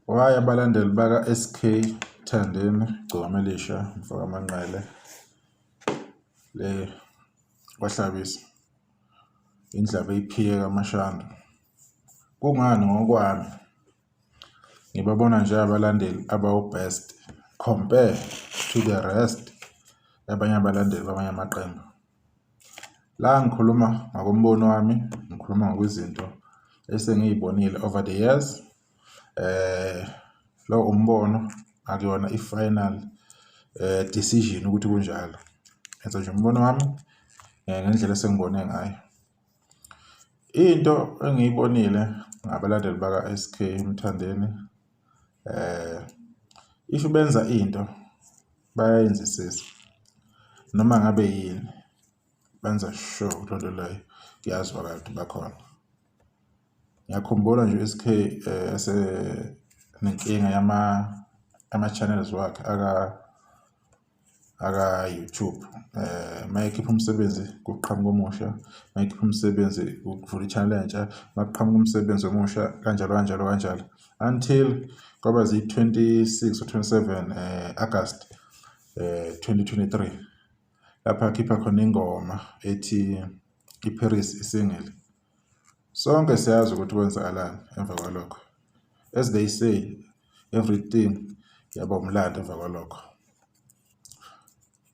Waya abalandeli baka SK Thandeni Gcokamalisha Mfaka Manqele le kwahlabisa indlebe iphiye kaMashanda. Kungani ngokwami ngibabona nje abalandeli abawu-best compare to the rest yabanye abalandeli bamanye amaqembu. La ngikhuluma ngokombono wami, ngikhuluma ngokwezinto esengiyibonile over the years. Lo umbono akuyona i-final decision ukuthi kunjalo. Enza nje umbono wami ngendlela esengibone ngayo. Into engiyibonile ngabalandeli baka SK Mthandeni if benza into bayayenzisisa noma ngabe yini benza sure lonto leyo kuyazwa kahle bakhona. Ngiyakhumbula nje SK nenkinga ama-channels wakhe aka YouTube. Mayekhipha umsebenzi kuqhamuka omusha, mayekhipha umsebenzi kuvula i-channel entsha, maqhamuka umsebenzi omusha kanjalo until kwaba zi-26 or 27 August 2023 lapha akhipha khona ingoma ethi iParis isingile. Sonke siyazi ukuthi kwenzakalani emva kwalokho. As they say, everything yaba umlando emva kwalokho.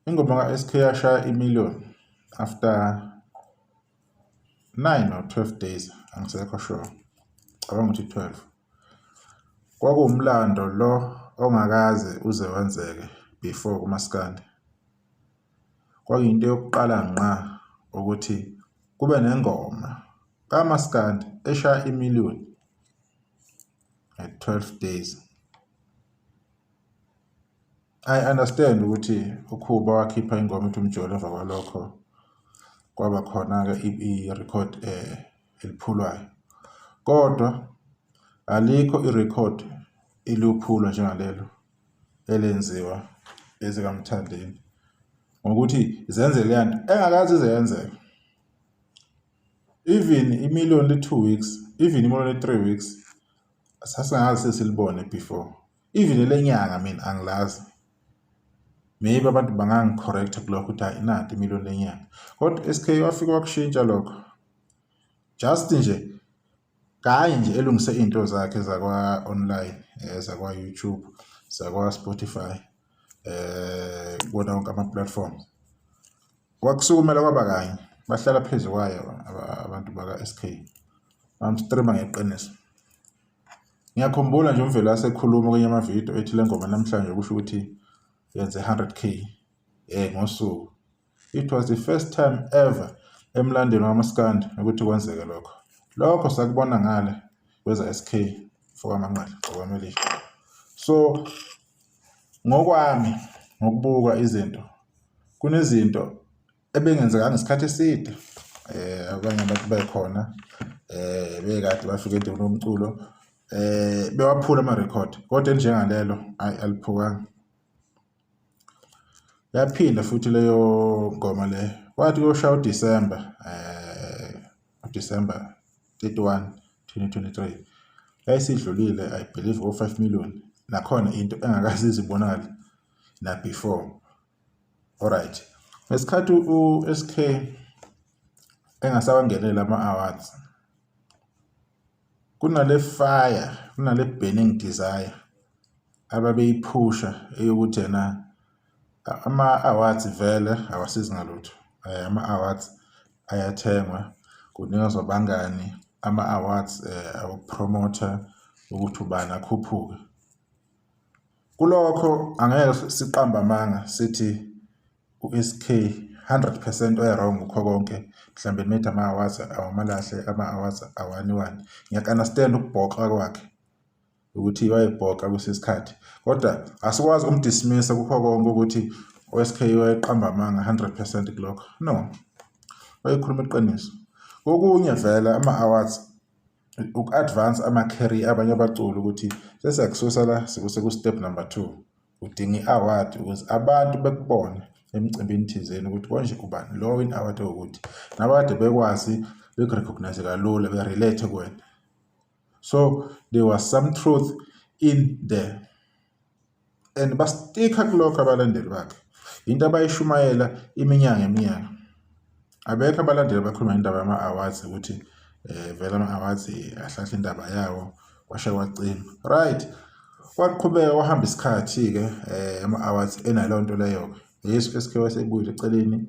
Ingoma ka-SK yashaya i-million after 9 or 12 days, angisekho sure. Cabanga ukuthi 12. Kwakuwumlando lo ongakaze uze wenzeke before kumaskandi. Kwakuyinto yokuqala ngqa ukuthi kube nengoma kaMaskandi eshaya i-million at 12 days. I understand ukuthi uKhuba wakhipha ingoma ethi Umjolo emva kwalokho kwaba khona-ke i-record eliphulwayo. Kodwa alikho i-record iliphulwa njengalelo elenziwa ezikaMthandeni ngokuthi zenze le nto engakazi izenzeka. Even i-million le-2 weeks, even i-million le-3 weeks sasingazi sesilibone before. Even lenyanga mina angilazi. Maybe abantu bangangicorrect kulokho ukuthi hayi nanti i-million lenyanga. Kodwa SK wafika wakushintsha lokho. Just nje kanye nje elungise into zakhe zakwa online, zakwa YouTube, zakwa Spotify, kuona wonke ama-platforms. Kwakusukumela kwaba kanye bahlala phezu kwayo abantu baka SK. Bamstreama ngeqiniso. Ngiyakhumbula nje umvelo asekhuluma kwenye ama-video ethi le ngoma namhlanje kusho ukuthi yenze 100k ngosuku. It was the first time ever emlandweni wamaskandi ukuthi kwenzeke lokho. Lokho sakubona ngale kweza SK Mfaka Manqele Gcokamalisha. So ngokwami ngokubuka izinto kunezinto ebengenzeka ngesikhathi eside. Abanye abantu bayikhona bekade bafika endweni yomculo bewaphula ama-record kodwa njengalelo aliphukanga. Yaphinda futhi leyo ngoma le wathi koshaya uDisemba December 31 2023 yayisidlulile I believe 5 million. Nakhona into engakaze izibonakala na before. Alright, ngesikhathi uSK engasawangenela ama-awards kunale fire, kunale burning desire ababeyiphusha eyokuthi yena ama-awards vele awasizi ngalutho. Ama-awards ayathengwa kunikezwa bangani ama-awards awukupromotha ukuthi ubani akhuphuke. Kulokho angeke siqamba amanga sithi uSK 100% wrong ukho konke. Mhlambe nimethi ama-awards awamalahle, ama-awards awaniwani. Ngiyakunderstand ukubhoxa kwakhe ukuthi wayebhoxa kusesikhathi. Kodwa asikwazi ukumdismissa kukho konke ukuthi uSK wayeqamba amanga 100% kulokho. No. Wayekhuluma iqiniso. Kokunye vele ama-awards uku-advance ama-career abanye abaculi ukuthi sesiyakususa la sikuse ku-step number 2. Udinga i-award ukuze abantu bekubone emcimbini thizeni ukuthi konje ubani lo win award ukuthi nabade bekwazi bekurecognize kalula berelate kuwena. So there was some truth in there and basticka kulokho abalandeli bakhe into abayishumayela iminyaka abekho abalandeli abakhuluma indaba yama-awards ukuthi vele ama-awards ahlahla indaba yawo washa wacima right waqhubeka wahamba isikhathi-ke ama-awards enaleyo nto leyo yesu SK wasebuyile eceleni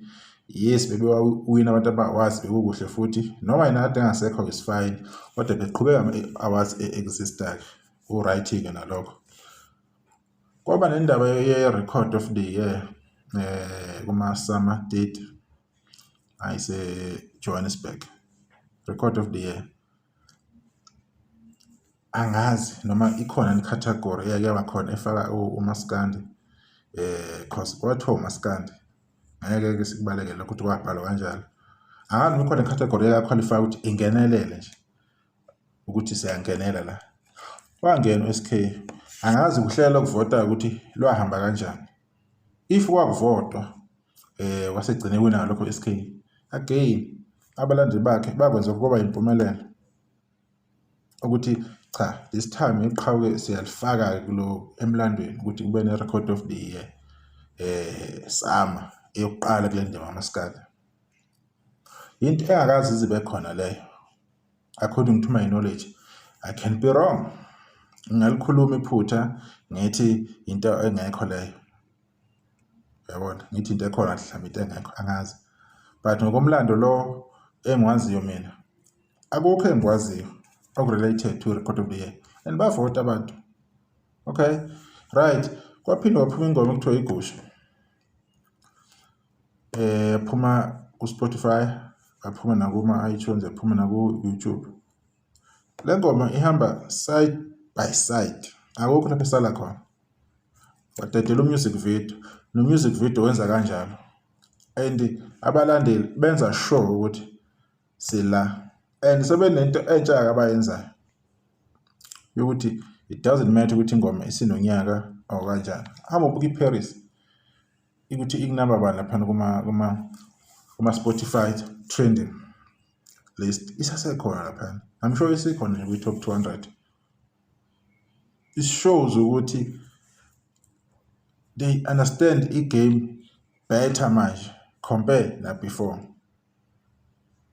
yes bebewawina abantu aba-awards bekukuhle futhi noma yena kade engasekho is fine kodwa beqhubeka ama-awards existayo u-right-ke nalokho kwaba nendaba ye-record of the year kuma-summer date ayise-Johannesburg record of the year angazi noma ikhona category eyake yabakhona efaka uMaskandi cause kwathiwa uMaskandi ngeke sikubalekele ukuthi kwabhalwa kanjalo angazi noma ikhona category eyaqualify ukuthi ingenelele nje ukuthi siyangenela la wangena SK angazi ukuhlela lokuvota ukuthi lwahamba kanjani if wakuvotwa wasegcine wina lokho SK again abalandeli bakhe bakwenza kuba impumelelo ukuthi cha this time iqhawe siyalifaka kulo emlandweni ukuthi kube ne record of the year sama eyokuqala kule ndaba yamaskadi into engakazi zibe khona leyo according to my knowledge I can be wrong ngalikhuluma iphutha ngithi into engekho leyo yabona ngithi into ekhona mhlawumbe into engekho angazi but ngokomlando lo engwaziyo mina akukho engikwaziyo related to record of the year and bavota abantu okay right kwaphinde waphuma ingoma ekuthiwa igusha phuma ku Spotify aphuma nakuma iTunes aphuma naku YouTube le ngoma ihamba side by side akukho lapho esala khona wadedela music video no music video wenza kanjalo and abalandeli benza sure ukuthi sila and sebenento entsha abayenzayo ukuthi it doesn't matter ukuthi ingoma isinonyaka or kanjani hamba ubuka iParis ukuthi ikunamba bani lapha kuma Spotify trending list isasekhona lapha I'm sure isikhona kwi top 200 it shows ukuthi they understand i-game better manje compare na before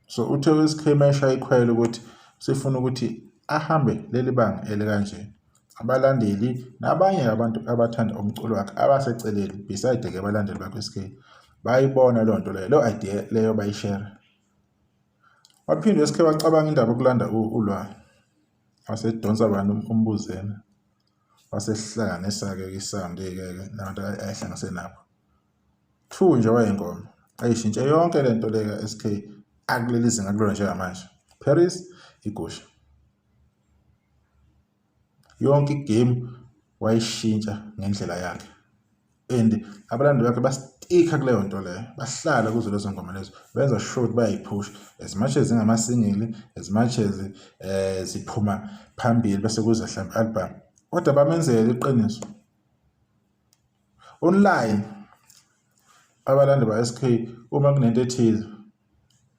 so uthe SK ikhwele ukuthi sifuna ukuthi ahambe leli banga elikanje abalandeli nabanye abantu abathanda umculo wakhe abaseceleni beside ke abalandeli bakhe SK bayibona lo nto leyo lo idea leyo bayishare waphinde SK wacabanga indaba yokulanda ulwa wasedonsa abantu umbuzena wasehlanganisa ke isound ke nabantu ayihlanganise nabo two nje wayengoma ayishintshe yonke lento leka SK akuleli zinga kulona njengamanje Paris igusha yonke igame wayishintsha ngendlela yakhe and abalandeli bakhe basticka kuleyo nto leyo bahlala kuzo lezo ngoma lezo benza short bayipush as much as ngama single as much as ziphuma phambili bese kuza mhlawumbe album kodwa bamenzele iqiniso online abalandeli ba SK uma kunento ethize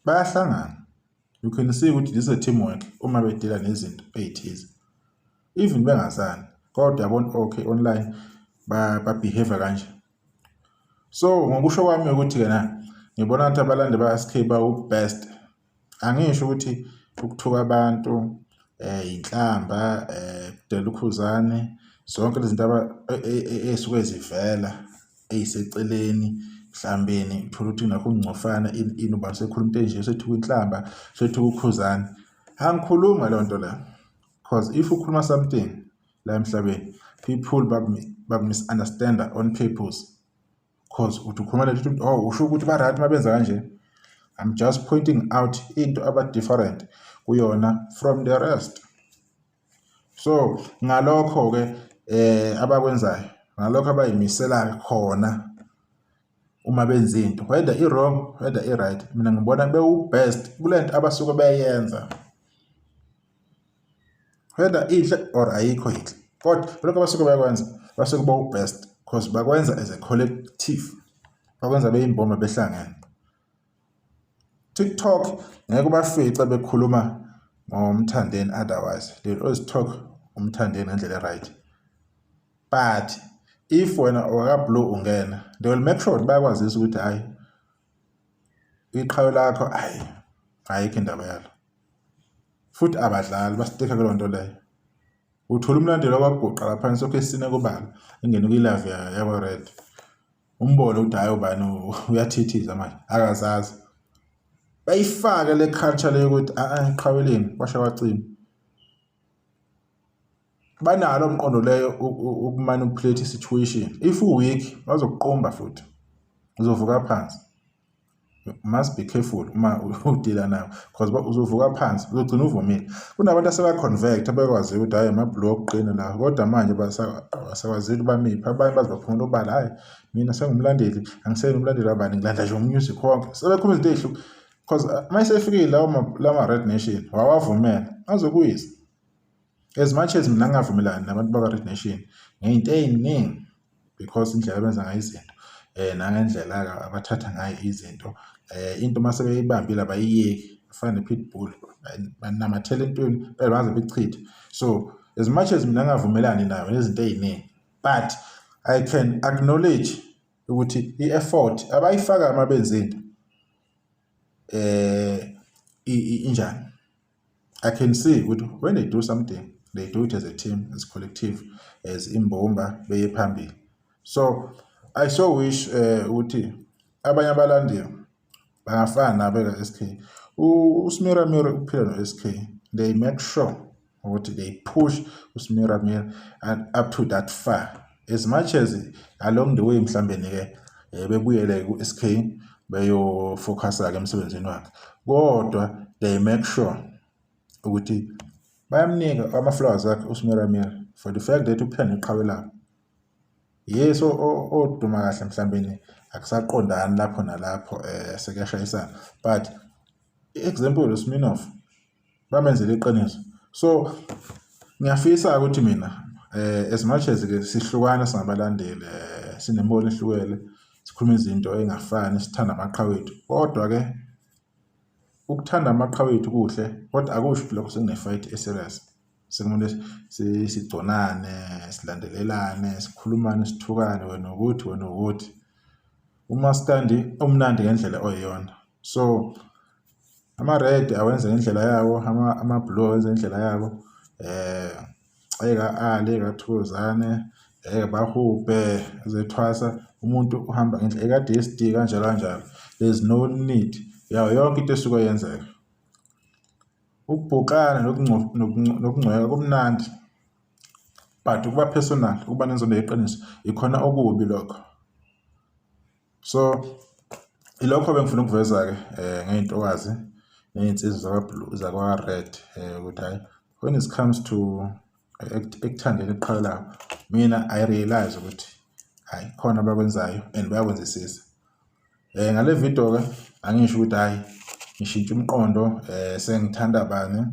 bayahlangana you can see ukuthi this is a teamwork uma bedila nezinto ezithize even bengazani kodwa yabona okay online ba behave kanje so ngokusho kwami ukuthi kena ngibona ukuthi abalandeli ba SK ba best angisho ukuthi ukuthuka abantu inhlamba kudela ukhuzane zonke lezi zinto esuke zivela eyiseceleni mhlambeni uthola ukuthi nakho ungcofana inuba sekhuluma into nje sethu inhlamba sethu ukhuzane angikhuluma le nto la because if ukhuluma something la emhlabeni people bak misunderstand on purpose because uthi ukhuluma le nto oh usho ukuthi ba right mabenza kanje I'm just pointing out into about different kuyona from the rest so ngalokho ke abakwenzayo ngalokho abayimisela khona uma benza into whether I wrong whether I right mina ngibona be best kulento abasuka bayenza whether inhle or ayikho inhle kodwa lokho abasuka bayakwenza basuka ba best because bakwenza as a collective bakwenza beyimboma behlangana TikTok ngeke bafica bekhuluma ngomthandeni otherwise they always talk umthandeni ngendlela right but if wena owaka-blue ungena, they will make sure bayakwazisa ukuthi hayi iqhawe lakho ayikho indaba yalo, futhi abadlali basiteka kuloo nto leyo. Uthola umlandeli wakwaguqa lapha sokho esine kubala engene kwi-live yakwa-Red, umbone ukuthi hayi ubani uyathithiza manje akazazi, bayifake le culture leyo ukuthi iqhawe leni kwasha kwacima. Banalo umqondo leyo ukumanipulate i-situation. If u-weak bazokuqomba futhi uzovuka phansi. Must be careful uma udila nawo because uzovuka phansi uzogcina uvumile. Kunabantu aseba-convert abakwazi ukuthi hayi ama-blue okuqina la, kodwa manje basakwazile bamiphi. Abanye bazibaphumula obala hayi mina sengumlandeli, angiseyeni umlandeli wabani, ngilanda nje umusic wonke. Sebekhuluma izinto ey'hlukile because uma esefikile lama-Red Nation wawavumela azokuyisa. As much as mina ngingavumelani nabantu bakwa-Red Nation ngey'nto ey'ningi because indlela abenza ngayo izinto nangendlela abathatha ngayo izinto, into uma sebeyibambile abayiyeki, afana ne-Pitbull banamathela entweni baze bechithe. So as much as mina ngingavumelani nayo nezinto ey'ningi, but I can acknowledge ukuthi i-effort abayifaka uma benza into injani. I can see ukuthi when they do something they do it as a team, as a collective, as imbumba beye phambili. So I so wish ukuthi abanye abalandeli bangafana nabeka SK. uSmira uphila no-SK, they make sure ukuthi they push uSmira up to that far, as much as along the way mhlawumbe ke bebuyele ku-SK beyo-focusa ke emsebenzini wakhe, kodwa they make sure ukuthi bayamnika ama-flowers akhe uSmira for the fact that uphila neqhawe labo. Yes, oduma kahle mhlawumbe akusaqondani lapho nalapho sekuyashayisana, but example uSminoff bamenzele iqiniso. So ngiyafisa ukuthi mina as much as ke sihlukana singabalandeli, sinembono ehlukene, sikhuluma izinto engafani, sithanda amaqhawe ethu, kodwa ke ukuthanda amaqhawe ethu kuhle, kodwa akusho ukuthi lokho sekunefight eserious. Sekumele sigconane, silandelelane, sikhulumane, sithukane, wena ukuthi uMaskandi umnandi ngendlela oyiyona. So ama-Red awenza ngendlela yawo, ama-Blue awenza ngendlela yabo, eka-Ali, eka-Thokozane, bahube zethwasa, umuntu uhamba ngendlela eka-DSD kanjalo. There's no need yawo yonke into esuke yenzeka. Ukubhukana nokungcweka kumnandi, but ukuba personal, ukuba nenzondo yeqiniso ikhona okubi lokho. So ilokho bengifuna ukuveza ke ngey'ntokazi ney'nsizwa zakwa-Red ukuthi hayi when it comes to ekuthandeni iqhawe labo, mina I realize ukuthi hayi khona abakwenzayo and bayakwenzisisa. Ngale video ke angisho ukuthi hayi ngishintsha umqondo, sengithanda bani,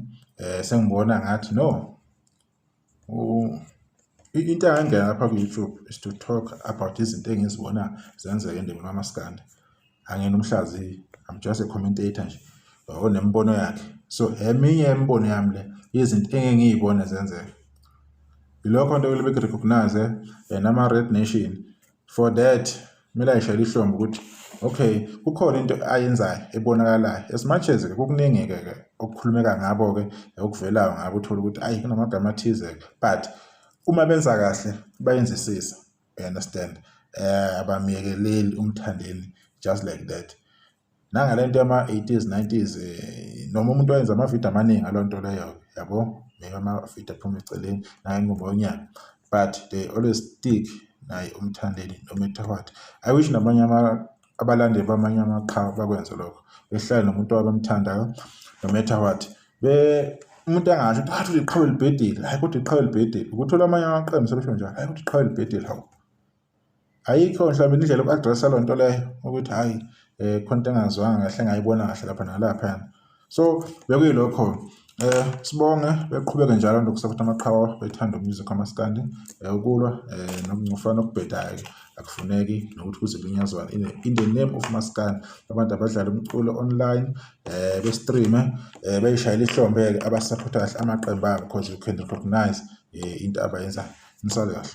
sengibona ngathi no. Into engangena lapha ku-YouTube is to talk about izinto engizibona zenzeka endabeni kaMaskandi. Angena umhlaziyi, I'm just a commentator nje onembono yakhe. So eminye yemibono yami le izinto engeke ngiyibone zenzeka. Ilokho nto kumele bekurecognize nama-Red Nation for that. Kumele ayishayele ihlombe ukuthi okay kukhona into ayenzayo ebonakalayo, as much as kukuningi ke okukhulumeka ngabo ke okuvelayo ngabo, uthola ukuthi ayi kunamagama athize, but uma benza kahle bayenzisisa, you understand, abamiyekeleli umthandeni just like that. Nangalento yama-80s 90s noma umuntu wayenza amavidiyo amaningi ngaloo nto leyo, yabo, amavidiyo aphuma eceleni nangengoma yonyaka, but they always stick naye umthandeni no matter what. I wish nabanye abalandeli bamanye amaqhawe bakwenza lokho, behlale nomuntu abamthandayo no matter what. Umuntu angasho ukuthi iqhawe libhedile, hayi kodwa iqhawe libhedile. Ukuthola amanye amaqembu sebesho njalo, hayi kodwa iqhawe libhedile. Hawu, ayikho mhlawumbe indlela yoku-addressa loo nto leyo ukuthi hayi khona into engazwanga kahle engayibona kahle lapha nalaphana. So bekuyilokho, sibonge beqhubeke njalo nokusapotha amaqhawe bethanda umusic kaMaskandi, ukulwa nokungcofana okubhedayo akufuneki, nokuthi kuze kulinyazwane in the name of Maskandi. Abantu abadlala umculo online bestreame beyishayela ihlombe abasapotha kahle amaqembu abo because you can recognize into abayenzayo. Nisale kahle.